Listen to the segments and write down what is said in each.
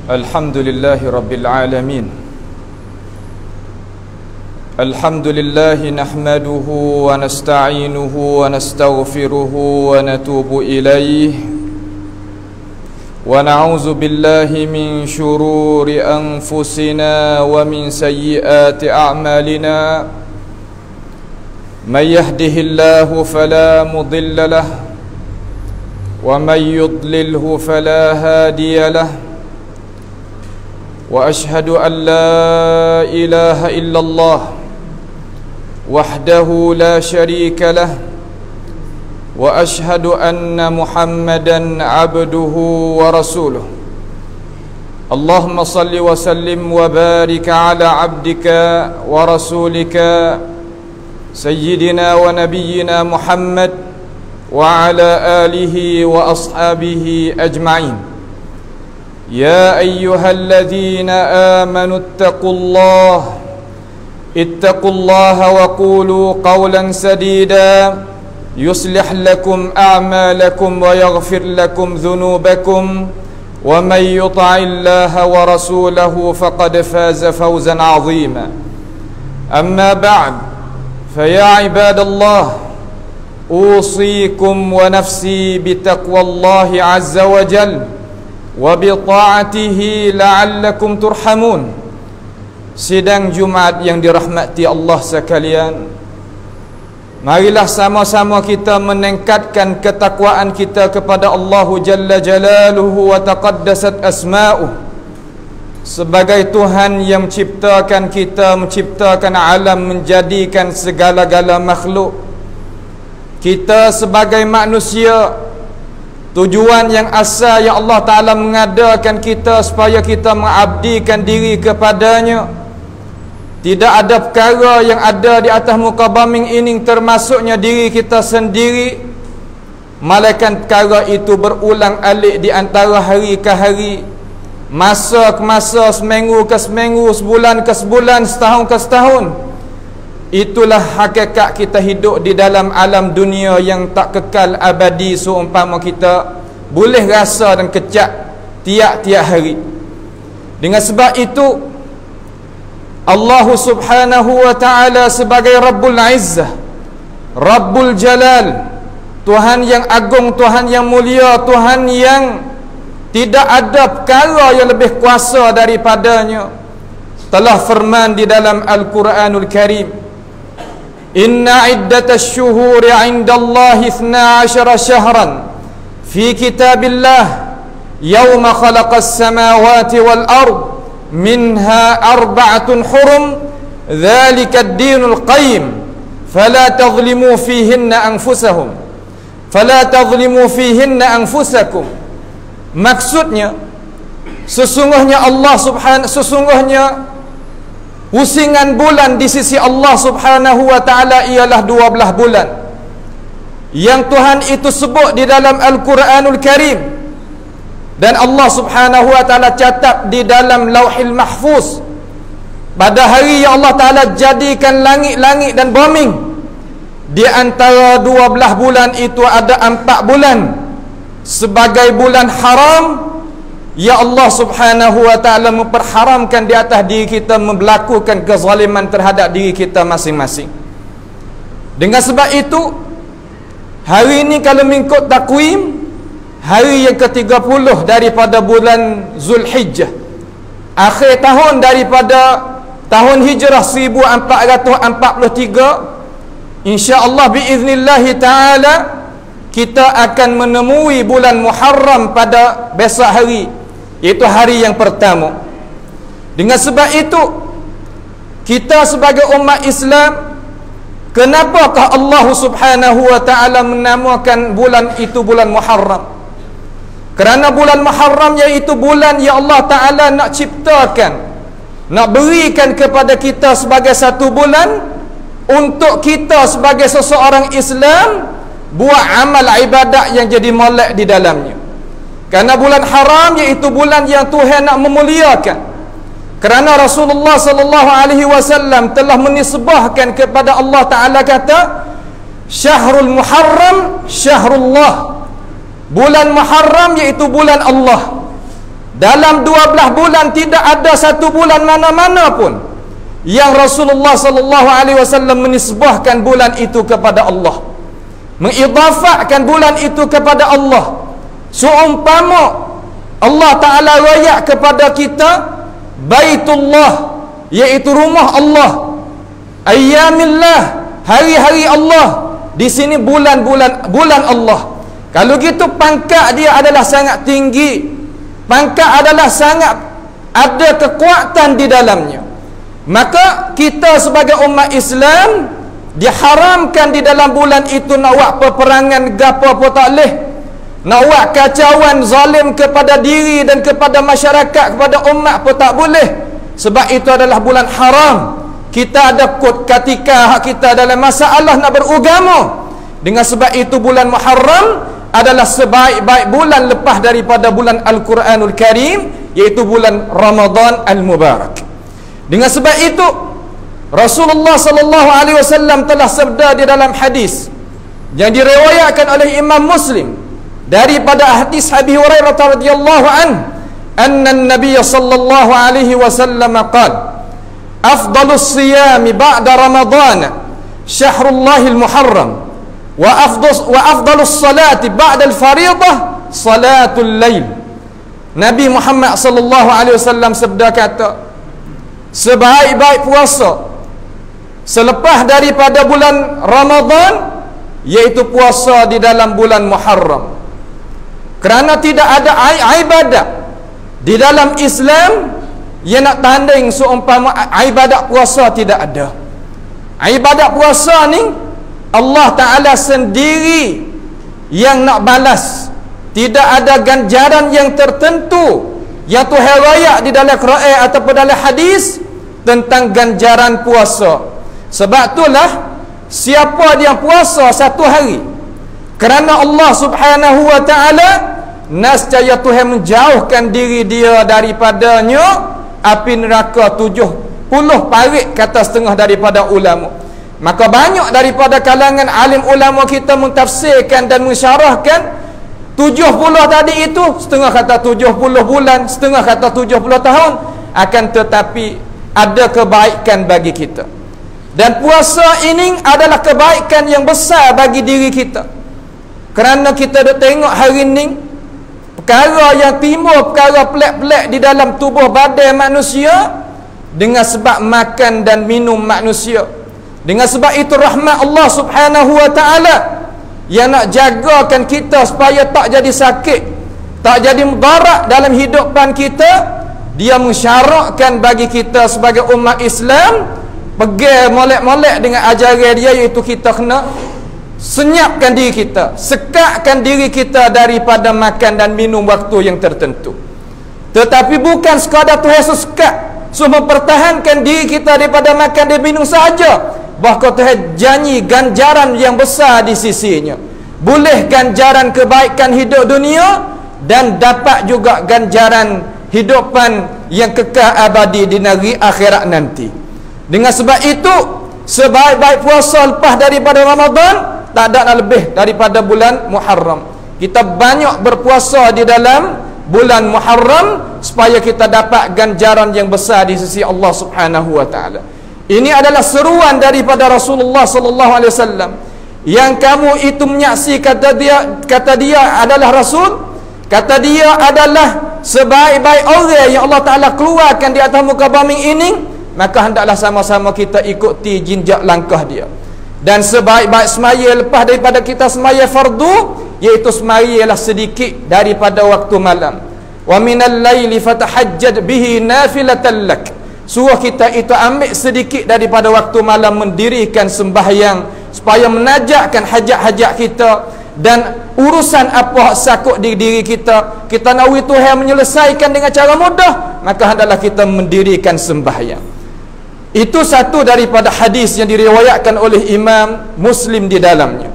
Alhamdulillahi Rabbil Alamin. Alhamdulillahi nahmaduhu wa nasta'inuhu wa nastaghfiruhu wa natubu ilayh wa na'udzu billahi min shururi anfusina wa min sayyiati a'malina. Man yahdihillahu fala mudilla lahu wa man yudlilhu fala hadiya lahu. وأشهد أن لا إله إلا الله وحده لا شريك له وأشهد أن محمدا عبده ورسوله. اللهم صل وسلم وبارك على عبدك ورسولك سيدنا ونبينا محمد وعلى آله وأصحابه أجمعين. يا أيها الذين آمنوا اتقوا الله وقولوا قولا سديدا يصلح لكم أعمالكم ويغفر لكم ذنوبكم ومن يطع الله ورسوله فقد فاز فوزا عظيما. أما بعد فيا عباد الله أوصيكم ونفسي بتقوى الله عز وجل وَبِطَاعَتِهِ لَعَلَّكُمْ تُرْحَمُونَ. Sidang Jumaat yang dirahmati Allah sekalian, marilah sama-sama kita meningkatkan ketakwaan kita kepada Allah Jalla Jalaluhu wa taqaddasat asma'uh sebagai Tuhan yang menciptakan kita, menciptakan alam, menjadikan segala-gala makhluk. Kita sebagai manusia, tujuan yang asal yang Allah Ta'ala mengadakan kita supaya kita mengabdikan diri kepadanya. Tidak ada perkara yang ada di atas muka bumi ini, termasuknya diri kita sendiri, melainkan perkara itu berulang alik di antara hari ke hari, masa ke masa, seminggu ke seminggu, sebulan ke sebulan, setahun ke setahun. Itulah hakikat kita hidup di dalam alam dunia yang tak kekal abadi, seumpama kita boleh rasa dan kecap tiap-tiap hari. Dengan sebab itu Allah Subhanahu wa ta'ala sebagai Rabbul Izzah, Rabbul Jalal, Tuhan yang agung, Tuhan yang mulia, Tuhan yang tidak ada perkara yang lebih kuasa daripadanya, telah firman di dalam Al-Quranul Karim, Inna iddatash syuhuri 'indallahi 12 syahran fi kitabillah yawma khalaqas samawati wal ard minha arba'atun hurum dhalika ad-dinul qayyim fala tadhlimu fihinna anfusakum. Maksudnya, sesungguhnya pusingan bulan di sisi Allah Subhanahu wa ta'ala ialah 12 bulan yang Tuhan itu sebut di dalam Al-Quranul Karim, dan Allah Subhanahu wa ta'ala catat di dalam Lauhil Mahfuz. Pada hari yang Allah Ta'ala jadikan langit-langit dan bumi, di antara 12 bulan itu ada 4 bulan sebagai bulan haram. Ya Allah Subhanahu wa ta'ala memperharamkan di atas diri kita melakukan kezaliman terhadap diri kita masing-masing. Dengan sebab itu, hari ini kalau mengikut takwim, hari yang ke-30 daripada bulan Zulhijjah, akhir tahun daripada tahun Hijrah 1443, insya-Allah biiznillahi ta'ala kita akan menemui bulan Muharram pada besok hari, iaitu hari yang pertama. Dengan sebab itu, kita sebagai umat Islam, kenapakah Allah Subhanahu wa ta'ala menamakan bulan itu bulan Muharram? Kerana bulan Muharram iaitu bulan yang Allah Ta'ala nak ciptakan, nak berikan kepada kita sebagai satu bulan untuk kita sebagai seseorang Islam buat amal ibadat yang jadi molek di dalamnya. Kerana bulan haram iaitu bulan yang Tuhan nak memuliakan. Kerana Rasulullah sallallahu alaihi wasallam telah menisbahkan kepada Allah Taala kata, Syahrul Muharram Syahrullah. Bulan Muharram iaitu bulan Allah. Dalam 12 bulan tidak ada satu bulan mana-mana pun yang Rasulullah sallallahu alaihi wasallam menisbahkan bulan itu kepada Allah, mengidafahkan bulan itu kepada Allah. Seumpama Allah Ta'ala royak kepada kita Baitullah, iaitu rumah Allah, ayyamillah, hari-hari Allah. Di sini bulan Allah. Kalau gitu pangkat dia adalah sangat tinggi, pangkat adalah sangat ada kekuatan di dalamnya. Maka kita sebagai umat Islam diharamkan di dalam bulan itu nak buat peperangan gapo pun tak leh, nak buat kacauan zalim kepada diri dan kepada masyarakat, kepada umat pun tak boleh, sebab itu adalah bulan haram. Kita ada kod ketika kita dalam masalah nak beragama. Dengan sebab itu bulan Muharram adalah sebaik-baik bulan lepas daripada bulan Al-Quranul Karim, iaitu bulan Ramadan Al-Mubarak. Dengan sebab itu Rasulullah sallallahu alaihi wasallam telah sabda di dalam hadis yang diriwayatkan oleh Imam Muslim daripada hadis Abi Hurairah radhiyallahu anna an-nabiy sallallahu alaihi wasallam qala afdalus siyami ba'da Ramadan syahrullahil muharram wa afdalus salati ba'da al-fariidah salatul lail. Nabi Muhammad sallallahu alaihi wasallam sabda kata, sebaik-baik puasa selepas daripada bulan Ramadan iaitu puasa di dalam bulan Muharram. Kerana tidak ada ibadat di dalam Islam yang nak tanding seumpama ibadat puasa, tidak ada. Ibadat puasa ni Allah Ta'ala sendiri yang nak balas. Tidak ada ganjaran yang tertentu yang Tuhan royak di dalam Quran ataupun dalam hadis tentang ganjaran puasa. Sebab itulah siapa yang puasa satu hari kerana Allah Subhanahu wa Ta'ala, nescaya Tuhan menjauhkan diri dia daripadanya api neraka 70 parit, kata setengah daripada ulama. Maka banyak daripada kalangan alim ulama kita mentafsirkan dan mensyarahkan 70 tadi itu, setengah kata 70 bulan, setengah kata 70 tahun. Akan tetapi ada kebaikan bagi kita, dan puasa ini adalah kebaikan yang besar bagi diri kita. Kerana kita dah tengok hari ini perkara yang timbul, perkara pelik-pelik di dalam tubuh badan manusia dengan sebab makan dan minum manusia. Dengan sebab itu rahmat Allah Subhanahu wa Ta'ala yang nak jagakan kita supaya tak jadi sakit, tak jadi mudarat dalam hidupan kita. Dia mensyaratkan bagi kita sebagai umat Islam pergi molek-molek dengan ajaran dia, iaitu kita kena senyapkan diri kita, sekatkan diri kita daripada makan dan minum waktu yang tertentu. Tetapi bukan sekadar Tuhan sekat suruh mempertahankan diri kita daripada makan dan minum saja, bahkan Tuhan janji ganjaran yang besar di sisinya. Boleh ganjaran kebaikan hidup dunia dan dapat juga ganjaran hidupan yang kekal abadi di negeri akhirat nanti. Dengan sebab itu sebaik-baik puasa lepas daripada Ramadan tak ada nak lebih daripada bulan Muharram. Kita banyak berpuasa di dalam bulan Muharram supaya kita dapat ganjaran yang besar di sisi Allah Subhanahu wa Ta'ala. Ini adalah seruan daripada Rasulullah sallallahu alaihi wasallam yang kamu itu menyaksi, kata dia adalah Rasul, kata dia adalah sebaik-baik orang yang Allah Ta'ala keluarkan di atas muka bumi ini. Maka hendaklah sama-sama kita ikuti jinjak langkah dia. Dan sebaik-baik semaya lepas daripada kita semaya fardu, iaitu semaya ialah sedikit daripada waktu malam. Wa minal laili fatahajjad bihi nafilatan lak. Suruh kita itu ambil sedikit daripada waktu malam mendirikan sembahyang supaya menajatkan hajat-hajat kita dan urusan apa sakut di diri kita. Kita nak Tuhan menyelesaikan dengan cara mudah, maka hendaklah kita mendirikan sembahyang. Itu satu daripada hadis yang diriwayatkan oleh Imam Muslim di dalamnya,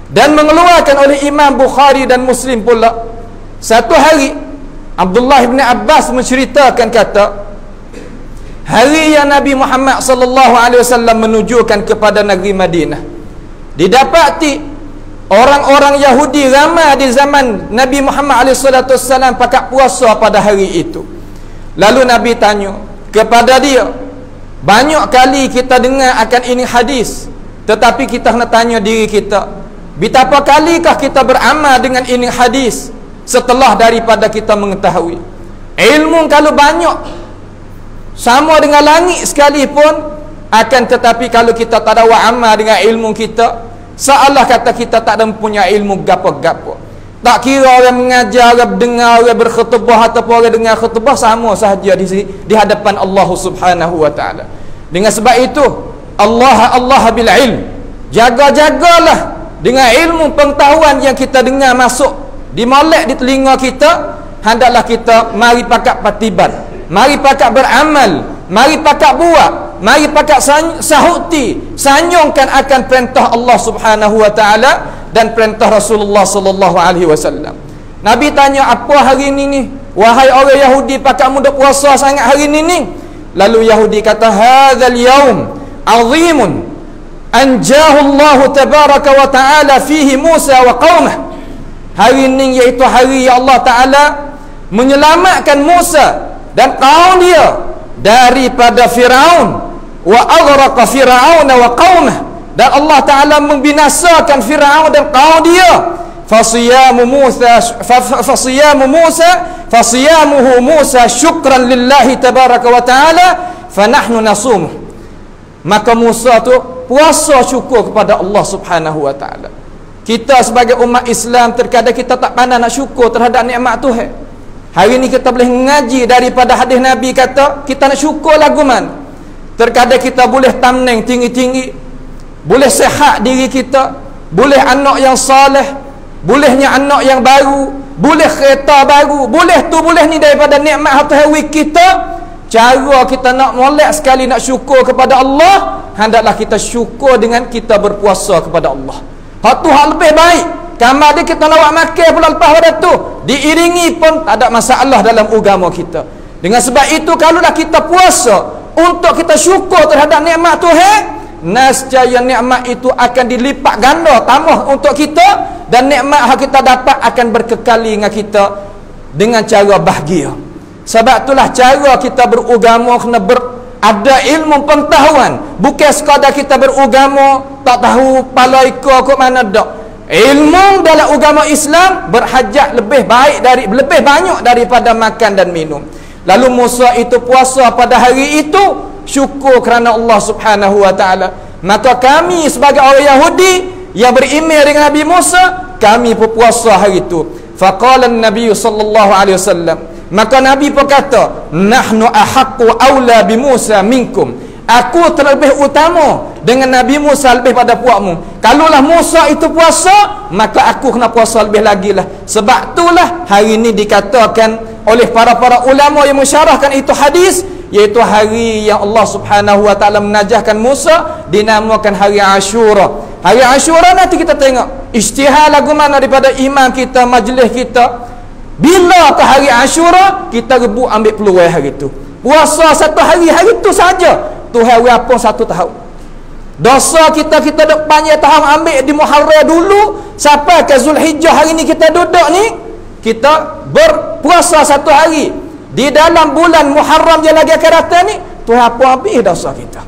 dan mengeluarkan oleh Imam Bukhari dan Muslim pula. Satu hari Abdullah bin Abbas menceritakan, kata hari yang Nabi Muhammad sallallahu alaihi wasallam menujukan kepada negeri Madinah, didapati Orang-orang Yahudi ramai di zaman Nabi Muhammad SAW pakat puasa pada hari itu. Lalu Nabi tanya kepada dia, banyak kali kita dengar akan ini hadis, tetapi kita nak tanya diri kita, betapa kalikah kita beramal dengan ini hadis setelah daripada kita mengetahui. Ilmu kalau banyak sama dengan langit sekalipun, akan tetapi kalau kita tak ada amal dengan ilmu kita, seolah kata kita tak ada punya ilmu gapo-gapo. Tak kira orang mengajar, orang dengar, orang berkhutbah ataupun orang dengar khutbah, sama sahaja di hadapan Allah Subhanahu wa taala. Dengan sebab itu, Allah bil ilm. Jaga-jagalah dengan ilmu pengetahuan yang kita dengar masuk di molek di telinga kita. Hendaklah kita mari pakat patiban, mari pakat beramal, mari pakat buat, mari pakat sahuti, sanyongkan akan perintah Allah Subhanahu wa taala dan perintah Rasulullah sallallahu alaihi wasallam. Nabi tanya, apa hari ini ni? Wahai orang Yahudi, pakat muda puasa sangat hari ini ni? Lalu Yahudi kata, hadzal yaum azimun anjahu Allah tabaraka wa taala fihi Musa wa qaumah. Hari ini iaitu hari yang Allah taala menyelamatkan Musa dan kaum dia daripada Firaun, wa aghraqa Firaun wa qaumah, dan Allah taala membinasakan Firaun dan kaum dia. Fasiyamuhu Musa syukran lillahi tabaraka wa taala fanahnu nasumuh. Maka Musa tu puasa syukur kepada Allah Subhanahu wa taala. Kita sebagai umat Islam terkadang kita tak pandai nak syukur terhadap nikmat Tuhan. Hari ni kita boleh mengaji daripada hadis Nabi kata kita nak syukur lagu mana. Terkadang kita boleh tamneng tinggi-tinggi, boleh sehat diri kita, boleh anak yang saleh, bolehnya anak yang baru, boleh kereta baru, boleh tu boleh ni daripada nikmat hati kita. Cara kita nak molek sekali nak syukur kepada Allah, hendaklah kita syukur dengan kita berpuasa kepada Allah. Hak tu hal lebih baik. Kamar dia kita nak makan pula lepas pada tu, diiringi pun tak ada masalah dalam agama kita. Dengan sebab itu, kalaulah kita puasa untuk kita syukur terhadap nikmat Tuhan, nescaya nikmat itu akan dilipat ganda tambah untuk kita, dan nikmat yang kita dapat akan berkekali dengan kita dengan cara bahagia. Sebab itulah cara kita beragama kena ada ilmu pengetahuan, bukan sekadar kita beragama tak tahu pala ikut kok mana dak. Ilmu dalam agama Islam berhajat lebih banyak daripada makan dan minum. Lalu Musa itu puasa pada hari itu syukur kerana Allah Subhanahu wa taala. Maka kami sebagai orang Yahudi yang beriman dengan Nabi Musa, kami berpuasa hari itu. Faqala an-nabiy sallallahu alaihi wasallam, maka Nabi berkata, nahnu ahaqqu aula bi Musa minkum. Aku terlebih utama dengan Nabi Musa lebih pada puakmu. Kalaulah Musa itu puasa, maka aku kena puasa lebih lagi lah. Sebab itulah hari ini dikatakan oleh para ulama yang mensyarahkan itu hadis, iaitu hari yang Allah Subhanahu wa taala menajahkan Musa, dinamakan hari Ashura. Hari Ashura nanti kita tengok ijtihad lagu mana daripada imam kita, majlis kita. Bila ke hari Ashura, kita rebut ambil peluang hari itu. Puasa satu hari itu saja. Tuhan apa satu tahun. Dosa kita duk panjang tahun ambil di Muharram dulu sampai ke Zulhijjah hari ni kita duduk ni, kita berpuasa satu hari di dalam bulan Muharram je lagi akan datang ni, Tuhan apa habis dosa kita.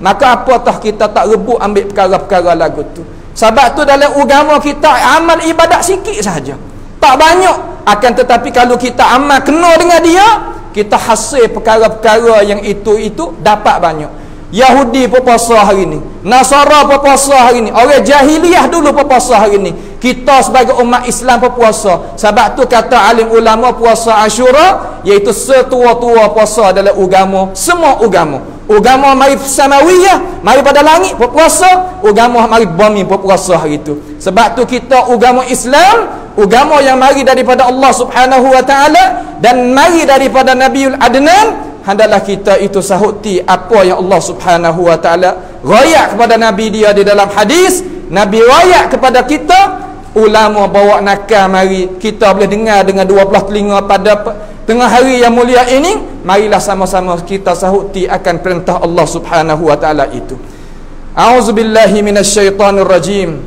Maka apatah kita tak rebut ambil perkara-perkara lagu tu. Sebab tu dalam agama kita amal ibadat sikit saja, tak banyak. Akan tetapi kalau kita amal kena dengan dia, kita hasil perkara-perkara yang itu dapat banyak. Yahudi berpuasa hari ni, Nasara berpuasa hari ni, orang jahiliyah dulu berpuasa hari ni. Kita sebagai umat Islam berpuasa. Sebab tu kata alim ulama, puasa Ashura iaitu setua-tua puasa dalam agama, semua agama. Agama mari samawiyah, mari pada langit berpuasa, agama mari bumi berpuasa hari itu. Sebab tu kita agama Islam, agama yang mari daripada Allah Subhanahu wa taala dan mari daripada Nabiul Adnan, hendaklah kita itu sahuti apa yang Allah Subhanahu wa taala royak kepada Nabi dia di dalam hadis. Nabi royak kepada kita, ulama bawa nakal, mari kita boleh dengar dengan 12 telinga pada tengah hari yang mulia ini. Marilah sama-sama kita sahuti akan perintah Allah Subhanahu wa taala itu. A'udzubillahi minasyaitonirrajim.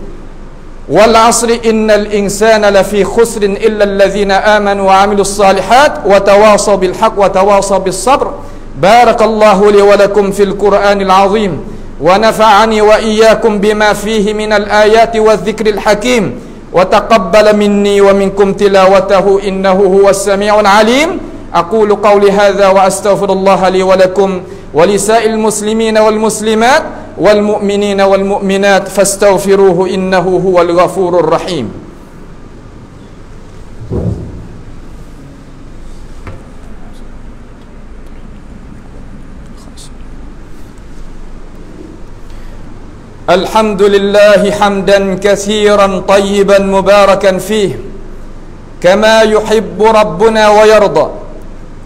wal 'asri innal insana lafi khusrin illa alladhina amanu wa 'amilus salihat wa tawasaw bil haqq wa tawasaw bis sabr. Barakallahu li wa lakum fil Qur'anil 'azim wa nafa'ani wa iyyakum bima fihi minal ayati wadh-dhikril hakim wa taqabbala minni wa minkum tilawatahu innahu huwas sami'ul 'alim. Aqulu qawli hadza wa astaghfirullaha li wa lakum wa lisa'il muslimina wal muslimat wal mu'minina wal mu'minat fastaghfiruhu innahu huwal ghafurur rahim. Alhamdulillahi hamdan katsiran tayyiban mubarakan fih kama yuhibbu rabbuna wa yarda.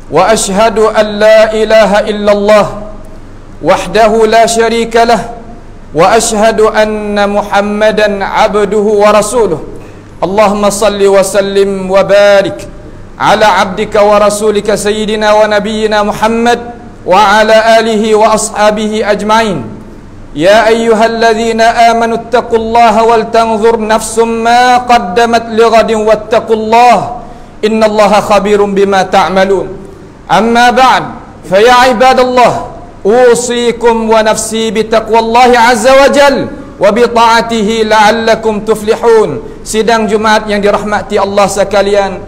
Wa ashhadu an la ilaha illallah wahdahu la syarika lah wa ashhadu anna Muhammadan abduhu wa rasuluh. Allahumma salli wa sallim wa barik ala abdika wa rasulika sayyidina wa nabiyyina Muhammad wa ala alihi wa ashabihi ajma'in. Ya ayyuhalladzina amanu ittaqullaha wal tanzur nafsum ma qaddamat lighadin wattaqullaha innallaha khabirum bima ta'malun. Amma ba'd, fa ya ibadallah, usikum wa nafsi bitaqwallahi azza wa jal wa bi ta'atihi la'allakum tuflihun. Sidang Jumaat yang dirahmati Allah sekalian,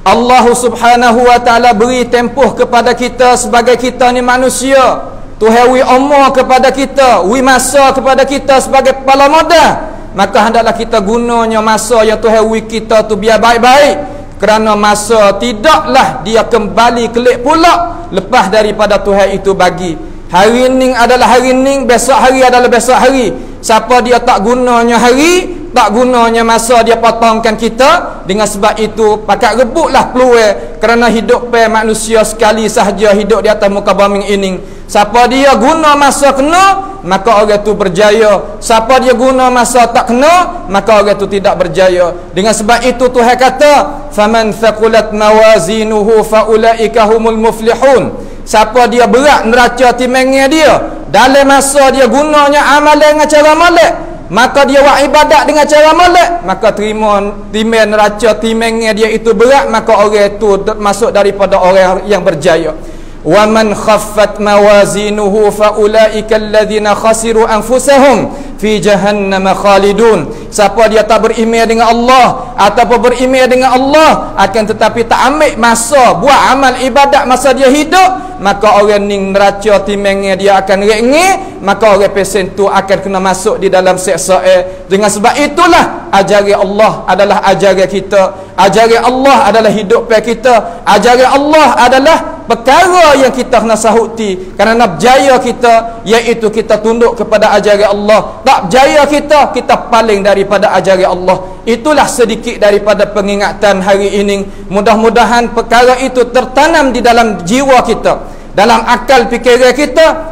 Allah Subhanahu wa taala beri tempoh kepada kita sebagai kita ni manusia. Tuhan wi umur kepada kita, wi masa kepada kita sebagai kepala muda. Maka hendaklah kita gunanya masa yang Tuhan wi kita tu biar baik-baik. Kerana masa tidaklah dia kembali kelik pula lepas daripada Tuhan itu bagi. Hari ni adalah hari ni, besok hari adalah besok hari. Siapa dia tak gunanya hari, tak gunanya masa, dia potongkan kita. Dengan sebab itu pakat rebutlah peluang, kerana hidup manusia sekali sahaja hidup di atas muka bumi ini. Siapa dia guna masa kena, maka orang itu berjaya. Siapa dia guna masa tak kena, maka orang itu tidak berjaya. Dengan sebab itu Tuhan kata, faman thaqulat mawazinuhu faulaika humul muflihun. Siapa dia berat neraca timengnya dia, dalam masa dia gunanya amalan dengan cara molek, maka dia buat ibadat dengan cara molek, maka terima timeng neraca timengnya dia itu berat, maka orang itu masuk daripada orang yang berjaya. Wa man khaffat mawazinuhu faulaika alladhina khasiru anfusahum fi jahannam khalidun. Siapa dia tak beriman dengan Allah ataupun beriman dengan Allah akan tetapi tak ambil masa buat amal ibadat masa dia hidup, maka orang ni neraca timengnya dia akan rengeh, maka orang pesen tu akan kena masuk di dalam seksa. Dengan sebab itulah ajaran Allah adalah ajaran kita, ajaran Allah adalah hidup kita, ajaran Allah adalah perkara yang kita kena sahuti. Kerana berjaya kita iaitu kita tunduk kepada ajaran Allah. Tak berjaya kita paling daripada ajaran Allah. Itulah sedikit daripada pengingatan hari ini. Mudah-mudahan perkara itu tertanam di dalam jiwa kita, dalam akal fikiran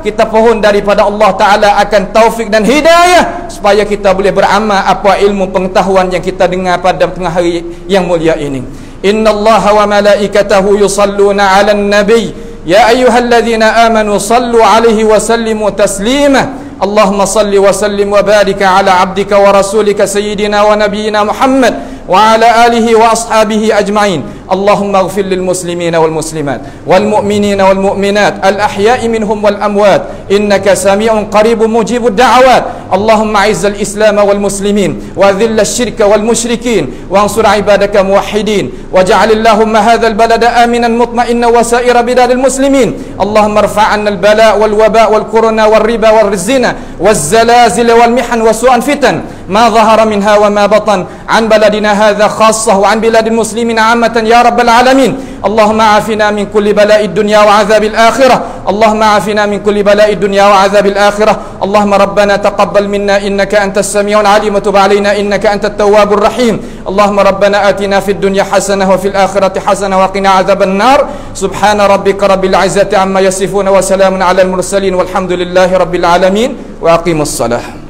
kita pohon daripada Allah Ta'ala akan taufik dan hidayah supaya kita boleh beramal apa ilmu pengetahuan yang kita dengar pada tengah hari yang mulia ini. Inna Allaha wa malaikatahu yusalluna 'alan nabiy ya ayyuhalladzina amanu sallu 'alaihi wa sallimu taslima. Allahumma salli wa sallim wa barik 'ala 'abdika wa rasulika sayyidina wa nabiyyina Muhammad wa 'ala alihi wa ashabihi ajma'in. Allahumma ighfir lil muslimina wal muslimat wal mu'minina wal mu'minat al ahya'i minhum wal amwat innaka sami'un qaribun mujibud da'awat. Allahumma 'izzal islam wal muslimin wa dhillash syirka wal musyrikin wa ansur 'ibadaka muwahhidin waj'al Allahumma hadzal balada aminan mutma'innan wa sa'ira biladil muslimin. Allahumma irfa' 'anna al bala' wal waba' wal corona wal riba wal zina waz zalazil wal mihan wa su'an fitan ma dhahara minha wa ma batan 'an baladina hadha khassah wa 'an biladil muslimin 'ammatan ya rabbal alamin. Allahumma afina min kulli bala'id dunya wa 'adzabil akhirah. Allahumma afina min kulli bala'id dunya wa 'adzabil akhirah. Allahumma rabbana taqabbal minna innaka antas samiul 'alim wa tub 'alaina innaka antat tawwabur rahim. Allahumma rabbana atina fid dunya hasanah wa fil akhirati hasanah wa qina 'adzaban nar. Subhana rabbika rabbil 'izzati amma yasifun wa salamun 'alal mursalin walhamdulillahi rabbil alamin. Wa aqimus salah.